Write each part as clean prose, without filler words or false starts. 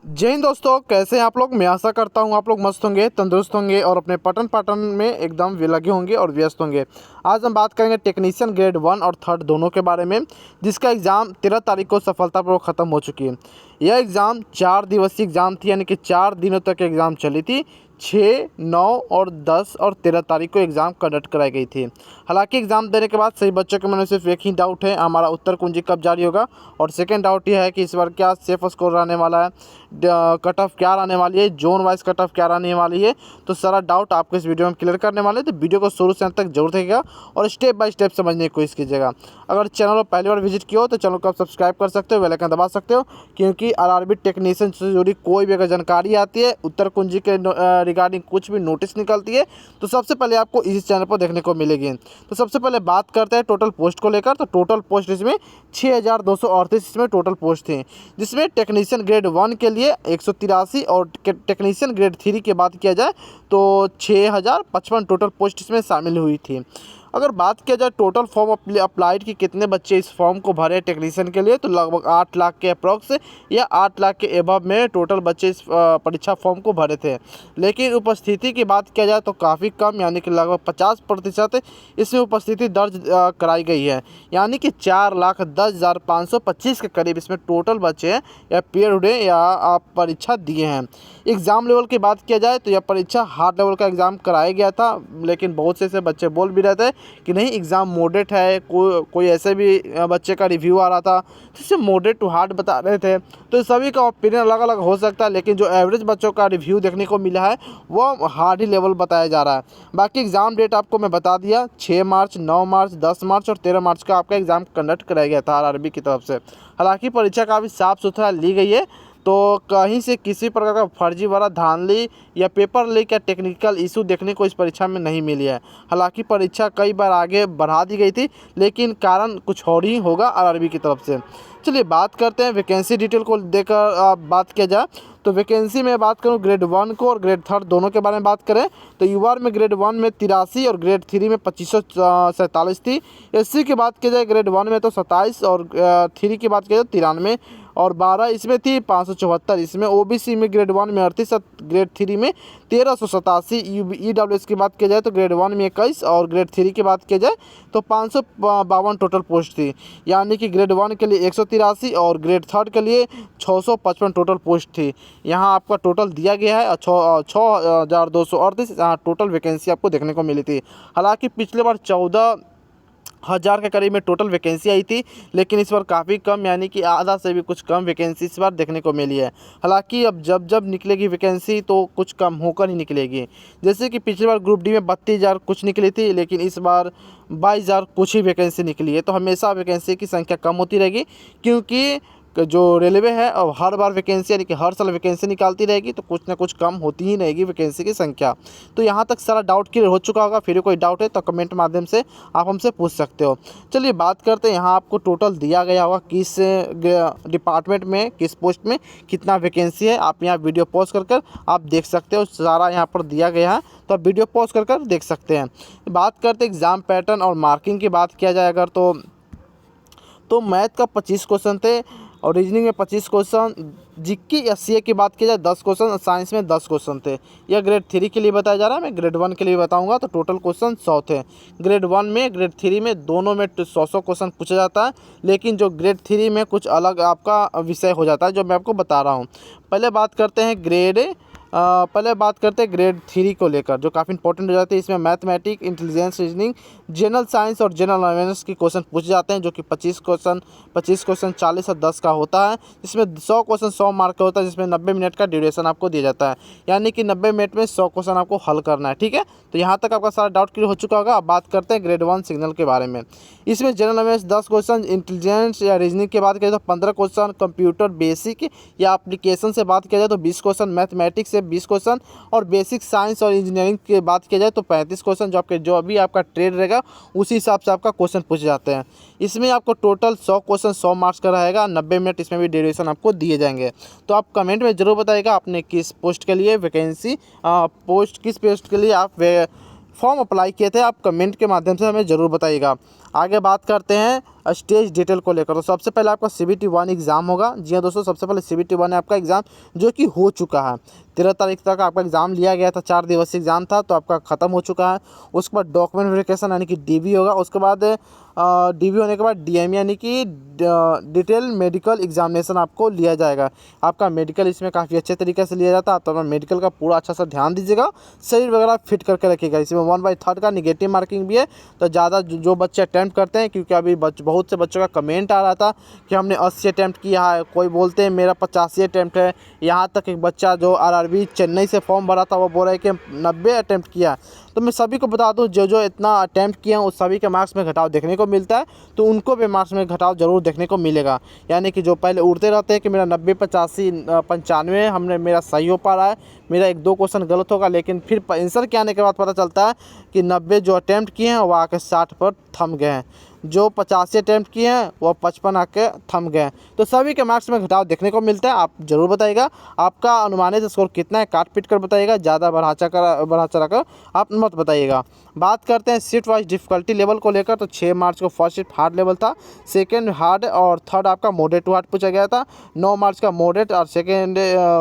जय हिंद दोस्तों, कैसे हैं आप लोग। मैं आशा करता हूं आप लोग मस्त होंगे, तंदुरुस्त होंगे और अपने पठन पाठन में एकदम लगे होंगे और व्यस्त होंगे। आज हम बात करेंगे टेक्नीशियन ग्रेड 1 और 3 दोनों के बारे में, जिसका एग्ज़ाम 13 तारीख को सफलतापूर्वक ख़त्म हो चुकी है। यह एग्ज़ाम 4 दिवसीय एग्ज़ाम थी, यानी कि 4 दिनों तक एग्ज़ाम चली थी। 6, 9 और 10 और 13 तारीख को एग्ज़ाम कंडक्ट कराई गई थी। हालांकि एग्ज़ाम देने के बाद सभी बच्चों के मन में सिर्फ एक ही डाउट है, हमारा उत्तर कुंजी कब जारी होगा। और सेकंड डाउट यह है कि इस बार क्या सेफ स्कोर रहने वाला है, कट ऑफ क्या रहने वाली है, जोन वाइज कट ऑफ क्या रहने वाली है। तो सारा डाउट आपको इस वीडियो में क्लियर करने वाले हैं, तो वीडियो को शुरू से अंत तक जरूर देखिएगा और स्टेप बाय स्टेप समझने की कोशिश कीजिएगा। अगर चैनल पर पहली बार विजिट किया हो तो चैनल को आप सब्सक्राइब कर सकते हो, बेल आइकन दबा सकते हो, क्योंकि आरआरबी टेक्नीशियन से जुड़ी कोई भी अगर जानकारी आती है, उत्तर कुंजी के रिगार्डिंग कुछ भी नोटिस निकलती है, तो सबसे पहले आपको इस चैनल पर देखने को मिलेगी। तो सबसे पहले बात करते हैं टोटल पोस्ट को लेकर। तो टोटल पोस्ट इसमें 6238 इसमें टोटल पोस्ट थी, जिसमें टेक्नीशियन ग्रेड 1 के लिए 183 और टेक्नीशियन ग्रेड 3 की बात किया जाए तो 6055 टोटल पोस्ट इसमें शामिल हुई थी। अगर बात किया जाए टोटल फॉर्म अप्लाइड कि कितने बच्चे इस फॉर्म को भरे टेक्नीशियन के लिए, तो लगभग 8 लाख के अप्रॉक्स या 8 लाख के एबव में टोटल बच्चे इस परीक्षा फॉर्म को भरे थे। लेकिन उपस्थिति की बात किया जाए तो काफ़ी कम, यानी कि लगभग 50% इसमें उपस्थिति दर्ज कराई गई है, यानी कि 4,10,525 के करीब इसमें टोटल बच्चे हैं या पेयर हुए या आप परीक्षा दिए हैं। एग्ज़ाम लेवल की बात किया जाए तो यह परीक्षा हार्ड लेवल का एग्ज़ाम कराया गया था, लेकिन बहुत से ऐसे बच्चे बोल भी रहे थे कि नहीं एग्ज़ाम मॉडरेट है। कोई ऐसे भी बच्चे का रिव्यू आ रहा था जिससे मॉडरेट टू हार्ड बता रहे थे। तो सभी का ओपिनियन अलग अलग हो सकता है, लेकिन जो एवरेज बच्चों का रिव्यू देखने को मिला है वो हार्ड ही लेवल बताया जा रहा है। बाकी एग्ज़ाम डेट आपको मैं बता दिया, 6 मार्च, 9 मार्च, 10 मार्च और 13 मार्च का आपका एग्ज़ाम कंडक्ट कराया गया था आरआरबी की तरफ से। हालांकि परीक्षा काफ़ी साफ़ सुथरा ली गई है, तो कहीं से किसी प्रकार का फर्जीवाड़ा, धांधली या पेपर लीक या टेक्निकल इशू देखने को इस परीक्षा में नहीं मिली है। हालांकि परीक्षा कई बार आगे बढ़ा दी गई थी, लेकिन कारण कुछ और ही होगा आरआरबी की तरफ से। चलिए बात करते हैं वैकेंसी डिटेल को देकर बात किया जाए तो वैकेंसी में बात करूं ग्रेड 1 को और ग्रेड 3 दोनों के बारे में बात करें तो यूआर में ग्रेड 1 में 83 और ग्रेड 3 में 2547 थी। एससी की बात की जाए ग्रेड 1 में तो 27 और 3 की बात की जाए 93 और 12 इसमें थी 574। इसमें ओबीसी में ग्रेड 1 में 38, ग्रेड 3 में 1387। ईडब्ल्यूएस की बात की जाए तो ग्रेड 1 में 21 और ग्रेड 3 की बात की जाए तो 552 टोटल पोस्ट थी, यानी कि ग्रेड 1 के लिए 183 और ग्रेड 3 के लिए 655 टोटल पोस्ट थी। यहाँ आपका टोटल दिया गया है 6238 यहाँ टोटल वैकेंसी आपको देखने को मिली थी। हालांकि पिछले बार 14,000 के करीब में टोटल वैकेंसी आई थी, लेकिन इस बार काफ़ी कम, यानी कि आधा से भी कुछ कम वैकेंसी इस बार देखने को मिली है। हालांकि अब जब जब निकलेगी वैकेंसी तो कुछ कम होकर ही निकलेगी। जैसे कि पिछली बार ग्रुप डी में 32,000 कुछ निकली थी, लेकिन इस बार 22,000 कुछ ही वैकेंसी निकली है। तो हमेशा वैकेंसी की संख्या कम होती रहेगी, क्योंकि जो रेलवे है अब हर बार वैकेंसी, यानी कि हर साल वैकेंसी निकालती रहेगी, तो कुछ ना कुछ कम होती ही रहेगी वैकेंसी की संख्या। तो यहाँ तक सारा डाउट क्लियर हो चुका होगा। फिर कोई डाउट है तो कमेंट माध्यम से आप हमसे पूछ सकते हो। चलिए बात करते हैं, यहाँ आपको टोटल दिया गया होगा किस डिपार्टमेंट में किस पोस्ट में कितना वैकेंसी है। आप यहाँ वीडियो पॉज कर आप देख सकते हो, सारा यहाँ पर दिया गया है, तो आप वीडियो पॉज कर देख सकते हैं। बात करते हैं एग्ज़ाम पैटर्न और मार्किंग की बात किया जाए अगर तो मैथ का 25 क्वेश्चन थे और रीजनिंग में 25 क्वेश्चन, जीके या सीए की बात की जाए 10 क्वेश्चन और साइंस में 10 क्वेश्चन थे। यह ग्रेड 3 के लिए बताया जा रहा है, मैं ग्रेड 1 के लिए बताऊंगा। तो टोटल क्वेश्चन 100 थे। ग्रेड 1 में ग्रेड 3 में दोनों में 100 क्वेश्चन पूछा जाता है, लेकिन जो ग्रेड 3 में कुछ अलग आपका विषय हो जाता है जो मैं आपको बता रहा हूँ। पहले बात करते हैं ग्रेड 3 को लेकर, जो काफ़ी इंपॉर्टेंट हो जाती है। इसमें mathematics, intelligence, reasoning, general science और जनरल अवेयरनेस के क्वेश्चन पूछे जाते हैं, जो कि 25 क्वेश्चन 40 और 10 का होता है। इसमें 100 क्वेश्चन 100 मार्क का होता है, जिसमें 90 मिनट का ड्यूरेशन आपको दिया जाता है, यानी कि 90 मिनट में 100 क्वेश्चन आपको हल करना है। ठीक है, तो यहाँ तक आपका सारा डाउट क्लियर हो चुका होगा। अब बात करते हैं ग्रेड 1 सिग्नल के बारे में। इसमें जनरल अवेयरनेस 10 क्वेश्चन, इंटेलिजेंस या रीजनिंग की बात करें तो 15 क्वेश्चन, कंप्यूटर बेसिक या एप्लीकेशन से बात किया जाए तो 20 क्वेश्चन, मैथमेटिक्स से 20 क्वेश्चन और बेसिक साइंस और इंजीनियरिंग की बात किया जाए तो 35 क्वेश्चन, जो अभी आपका ट्रेड रहेगा उसी हिसाब से आपका क्वेश्चन पूछे जाते हैं। इसमें आपको टोटल 100 क्वेश्चन 100 मार्क्स का रहेगा, 90 मिनट इसमें भी ड्यूरेशन आपको दिए जाएंगे। तो आप कमेंट में ज़रूर बताइएगा आपने किस पोस्ट के लिए किस पोस्ट के लिए आप फॉर्म अप्लाई किए थे। आप कमेंट के माध्यम से हमें ज़रूर बताइएगा। आगे बात करते हैं स्टेज डिटेल को लेकर। तो सबसे पहले आपका CBT 1 एग्ज़ाम होगा। जी हाँ दोस्तों, सबसे पहले CBT 1 है आपका एग्ज़ाम, जो कि हो चुका है। 13 तारीख तक आपका एग्ज़ाम लिया गया था, 4 दिवसीय एग्ज़ाम था, तो आपका ख़त्म हो चुका है। उसके बाद डॉक्यूमेंट वेरिफिकेशन यानी कि DV होगा। उसके बाद DV होने के बाद DME यानी कि डिटेल मेडिकल एग्जामिनेशन आपको लिया जाएगा। आपका मेडिकल इसमें काफ़ी अच्छे तरीके से लिया जाता है, तो अपना मेडिकल का पूरा अच्छा सा ध्यान दीजिएगा, शरीर वगैरह फिट करके रखिएगा। इसमें 1/3 का निगेटिव मार्किंग भी है, तो ज़्यादा जो बच्चे अटैम्प्ट करते हैं, क्योंकि अभी बहुत से बच्चों का कमेंट आ रहा था कि हमने 80 अटैम्प्ट किया है, कोई बोलते हैं मेरा 85 अटैम्प्ट है। यहाँ तक एक बच्चा जो RRB चेन्नई से फॉर्म भरा था, वो बोल रहा है कि 90 अटैम्प्ट किया। तो मैं सभी को बता दूं, जो इतना अटैम्प्ट किए हैं उस सभी के मार्क्स में घटाव देखने को मिलता है, तो उनको भी मार्क्स में घटाव जरूर देखने को मिलेगा। यानी कि जो पहले उड़ते रहते हैं कि मेरा 90, 85, 95 हमने मेरा सही हो पा रहा है, मेरा 1-2 क्वेश्चन गलत होगा, लेकिन फिर आंसर के आने के बाद पता चलता है कि 90 जो अटैम्प्ट किए हैं वो आके 60 पर थम गए हैं, जो 85 अटैम्प्ट किए हैं वो 55 आके थम गए हैं। तो सभी के मार्क्स में घटाव देखने को मिलता है। आप ज़रूर बताइएगा आपका अनुमानित स्कोर कितना है, काट पीट कर बताइएगा, ज़्यादा बढ़ा चढ़ा कर आप मत बताइएगा। बात करते हैं शिफ्ट वाइज डिफ़िकल्टी लेवल को लेकर। तो 6 मार्च को फर्स्ट शिफ्ट हार्ड लेवल था, सेकेंड हार्ड और थर्ड आपका मॉडरेट टू हार्ड पूछा गया था। 9 मार्च का मॉडरेट और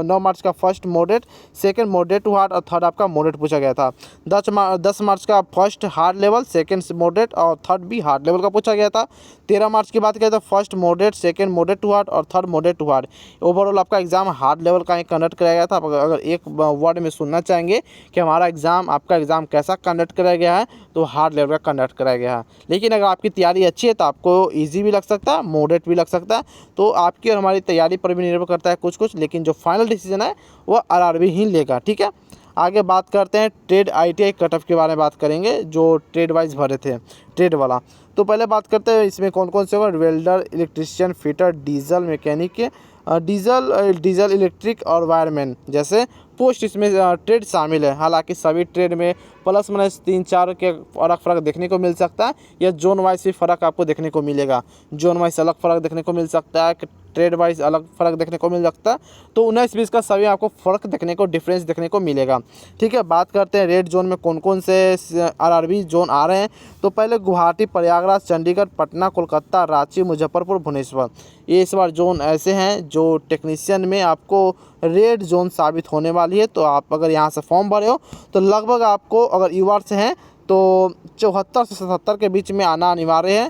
9 मार्च का first moderate, second moderate to hard और थर्ड आपका मॉडरेट पूछा गया था। 10 मार्च का first hard level, second moderate और थर्ड भी हार्ड लेवल का पूछा गया था। 13 मार्च की बात करें तो first moderate, second moderate to hard और third moderate to hard. Overall आपका एग्जाम हार्ड लेवल का ही कंडक्ट कराया गया था। अगर एक वर्ड में सुनना चाहेंगे कि हमारा एग्ज़ाम, आपका एग्ज़ाम कैसा कंडक्ट कराया गया है, तो हार्ड लेवल का कंडक्ट कराया गया है। लेकिन अगर आपकी तैयारी अच्छी है तो आपको ईजी भी लग सकता है, मॉडरेट भी लग सकता है। तो आपकी और हमारी तैयारी पर भी निर्भर करता है कुछ, लेकिन जो फाइनल डिसीजन है वो RRB ही लेगा। ठीक है, आगे बात करते हैं ट्रेड ITI कट ऑफ के बारे में बात करेंगे, जो ट्रेड वाइज भरे थे ट्रेड वाला। तो पहले बात करते हैं इसमें कौन कौन से होगा। Welder, electrician, fitter, diesel mechanic, diesel electric और वायरमैन जैसे पोस्ट इसमें ट्रेड शामिल है। हालांकि सभी ट्रेड में प्लस माइनस 3-4 के फ़र्क देखने को मिल सकता है, या जोन वाइज भी फ़र्क आपको देखने को मिलेगा। जोन वाइज अलग फ़र्क देखने को मिल सकता है, ट्रेड वाइज अलग फ़र्क देखने को मिल सकता है। तो 19-20 का सभी आपको फ़र्क देखने को, डिफरेंस देखने को मिलेगा। ठीक है, बात करते हैं रेड जोन में कौन कौन से RRB जोन आ रहे हैं। तो पहले गुवाहाटी, प्रयागराज, चंडीगढ़, पटना, कोलकाता, रांची, मुजफ्फरपुर, भुवनेश्वर, ये इस बार जोन ऐसे हैं जो टेक्नीशियन में आपको रेड जोन साबित होने वाली है। तो आप अगर यहाँ से फॉर्म भरे हो तो लगभग आपको, अगर यूआर से हैं तो 74 से 77 के बीच में आना अनिवार्य है।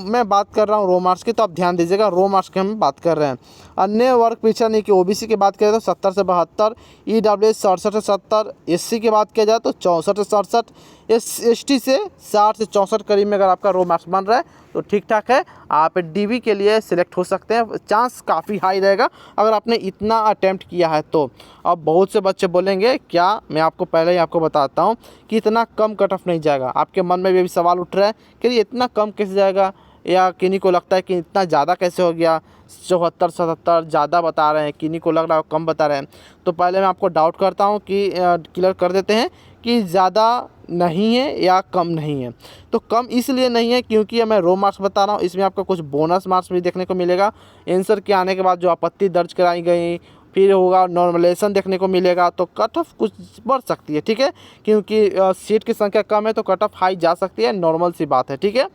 मैं बात कर रहा हूँ रो मार्क्स की, तो आप ध्यान दीजिएगा, रो मार्क्स की हम बात कर रहे हैं। अन्य वर्ग पिछड़ा नहीं कि OBC की बात करें तो 70 से 72, EWS 67 से 70, SC की बात किया जाए तो 64 से 67, ST से 60 से 64 करीब में अगर आपका रो मार्क्स बन रहा है तो ठीक ठाक है, आप DV के लिए सिलेक्ट हो सकते हैं। चांस काफ़ी हाई रहेगा अगर आपने इतना अटैम्प्ट किया है तो। अब बहुत से बच्चे बोलेंगे क्या, मैं आपको पहले ही आपको बताता हूँ कि इतना कम कट ऑफ नहीं जाएगा। आपके मन में भी सवाल उठ रहा है कि इतना कम कैसे जाएगा, या किन्हीं को लगता है कि इतना ज़्यादा कैसे हो गया, 74-77 ज़्यादा बता रहे हैं, किन्हीं को लग रहा है कम बता रहे हैं। तो पहले मैं आपको डाउट करता हूँ कि क्लियर कर देते हैं कि ज़्यादा नहीं है या कम नहीं है। तो कम इसलिए नहीं है क्योंकि मैं रो मार्क्स बता रहा हूँ, इसमें आपको कुछ बोनस मार्क्स भी देखने को मिलेगा। आंसर के आने के बाद जो आपत्ति दर्ज कराई गई, फिर होगा नॉर्मलाइजेशन देखने को मिलेगा, तो कट ऑफ कुछ बढ़ सकती है। ठीक है, क्योंकि सीट की संख्या कम है तो कट ऑफ हाई जा सकती है, नॉर्मल सी बात है। ठीक है,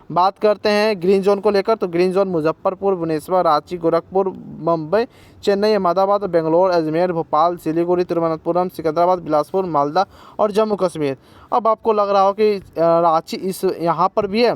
बात करते हैं ग्रीन जोन को लेकर। तो ग्रीन जोन मुजफ्फरपुर, भुवनेश्वर, रांची, गोरखपुर, मुंबई, चेन्नई, अहमदाबाद, बेंगलोर, अजमेर, भोपाल, सिलीगुड़ी, तिरुवनंतपुरम, सिकंदराबाद, बिलासपुर, मालदा और जम्मू कश्मीर। अब आपको लग रहा हो कि रांची इस यहाँ पर भी है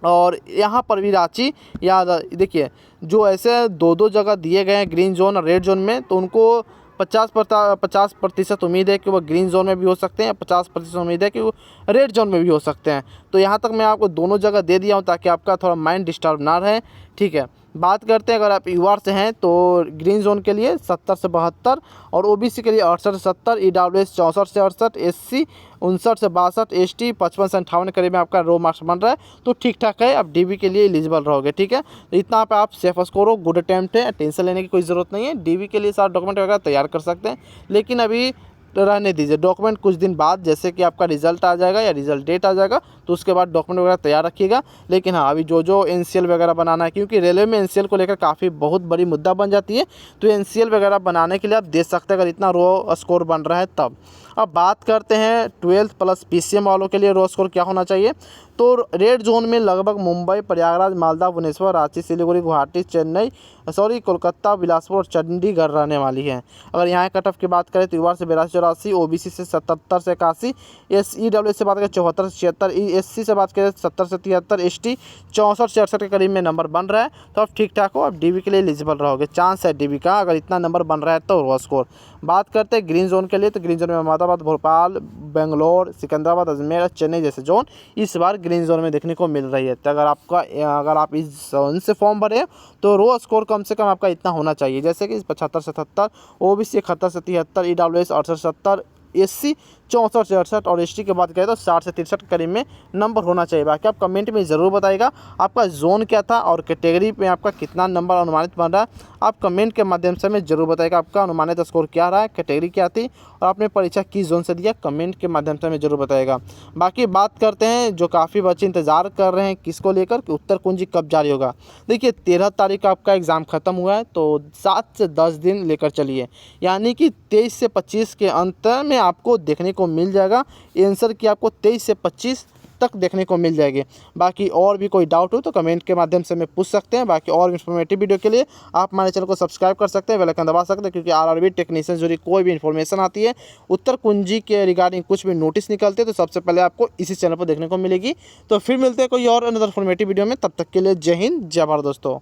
और यहाँ पर भी रांची, या देखिए जो ऐसे 2-2 जगह दिए गए हैं ग्रीन जोन और रेड जोन में, तो उनको 50% उम्मीद है कि वो ग्रीन जोन में भी हो सकते हैं, 50% उम्मीद है कि वो रेड जोन में भी हो सकते हैं। तो यहाँ तक मैं आपको दोनों जगह दे दिया हूँ ताकि आपका थोड़ा माइंड डिस्टर्ब ना रहे। ठीक है, बात करते हैं अगर आप यूआर से हैं तो ग्रीन जोन के लिए 70 से 72 और OBC के लिए 68 से 70, EWS 64 से 68, SC 59 से 62, ST 55 से 58 करीब में आपका रो मार्क्स बन रहा है। तो ठीक ठाक है, आप DV के लिए एलिजिबल रहोगे। ठीक है, तो इतना पे आप सेफ स्कोर हो, गुड अटैम्प्ट है, टेंशन लेने की कोई ज़रूरत नहीं है। DV के लिए सारे डॉक्यूमेंट वगैरह तैयार कर सकते हैं, लेकिन अभी रहने दीजिए। डॉक्यूमेंट कुछ दिन बाद जैसे कि आपका रिजल्ट आ जाएगा या रिजल्ट डेट आ जाएगा तो उसके बाद डॉक्यूमेंट वगैरह तैयार रखिएगा। लेकिन हाँ, अभी जो एनसीएल वगैरह बनाना है, क्योंकि रेलवे में एनसीएल को लेकर काफ़ी बहुत बड़ी मुद्दा बन जाती है, तो एनसीएल वगैरह बनाने के लिए आप दे सकते हैं अगर इतना रो स्कोर बन रहा है तब। अब बात करते हैं 12th प्लस पीसीएम वालों के लिए रो स्कोर क्या होना चाहिए। तो रेड जोन में लगभग मुंबई, प्रयागराज, मालदा, भुवनेश्वर, रांची, सिलीगुड़ी, गुवाहाटी, चेन्नई, कोलकाता, बिलासपुर और चंडीगढ़ रहने वाली है। अगर यहाँ कट ऑफ की बात करें तो युवा से 82-84, ओबीसी से 77 से 81, SEW से बात करें 74 से 76, SC से बात करें 70 से 73, ST 64 से 68 के करीब में नंबर बन रहा है, तो आप ठीक ठाक हो, आप डीबी के लिए एलिजिबल रहोगे। चांस है डीबी का, अगर इतना नंबर बन रहा है तो रो स्कोर। बात करते हैं ग्रीन जोन के लिए, तो ग्रीन जोन में अहमदाबाद, भोपाल, बेंगलोर, सिकंदराबाद, अजमेर, चेन्नई जैसे जोन इस बार ग्रीन जोन में देखने को मिल रही है। तो अगर आप इस जोन से फॉर्म भरे तो रो स्कोर कम से कम आपका इतना होना चाहिए, जैसे कि 75 से 77, ओबीसी 71 से 73, ईडब्ल्यूएस 68 से 70, SC 64 से 68 और ST की बात करें तो 60 से 63 के करीब में नंबर होना चाहिए। बाकी आप कमेंट में ज़रूर बताइएगा आपका जोन क्या था और कैटेगरी में आपका कितना नंबर अनुमानित बन रहा है। आप कमेंट के माध्यम से हमें ज़रूर बताइएगा आपका अनुमानित स्कोर क्या रहा है, कैटेगरी क्या थी और आपने परीक्षा किस जोन से दिया, कमेंट के माध्यम से हमें ज़रूर बताइएगा। बाकी बात करते हैं जो काफ़ी बच्चे इंतज़ार कर रहे हैं किसको लेकर कि उत्तर कुंजी कब जारी होगा। देखिए 13 तारीख का आपका एग्ज़ाम ख़त्म हुआ है, तो 7 से 10 दिन लेकर चलिए, यानी कि 23 से 25 के अंत में आपको देखने को मिल जाएगा आंसर की, आपको 23 से 25 तक देखने को मिल जाएगी। बाकी और भी कोई डाउट हो तो कमेंट के माध्यम से हमें पूछ सकते हैं। बाकी और इन्फॉर्मेटिव वीडियो के लिए आप हमारे चैनल को सब्सक्राइब कर सकते हैं, बेल आइकन दबा सकते हैं, क्योंकि आरआरबी टेक्नीशियन से जुड़ी कोई भी इन्फॉर्मेशन आती है, उत्तर कुंजी के रिगार्डिंग कुछ भी नोटिस निकलते हैं, तो सबसे पहले आपको इसी चैनल पर देखने को मिलेगी। तो फिर मिलते हैं कोई और अनदर इन्फॉर्मेटिव वीडियो में, तब तक के लिए जय हिंद, जय भारत दोस्तों।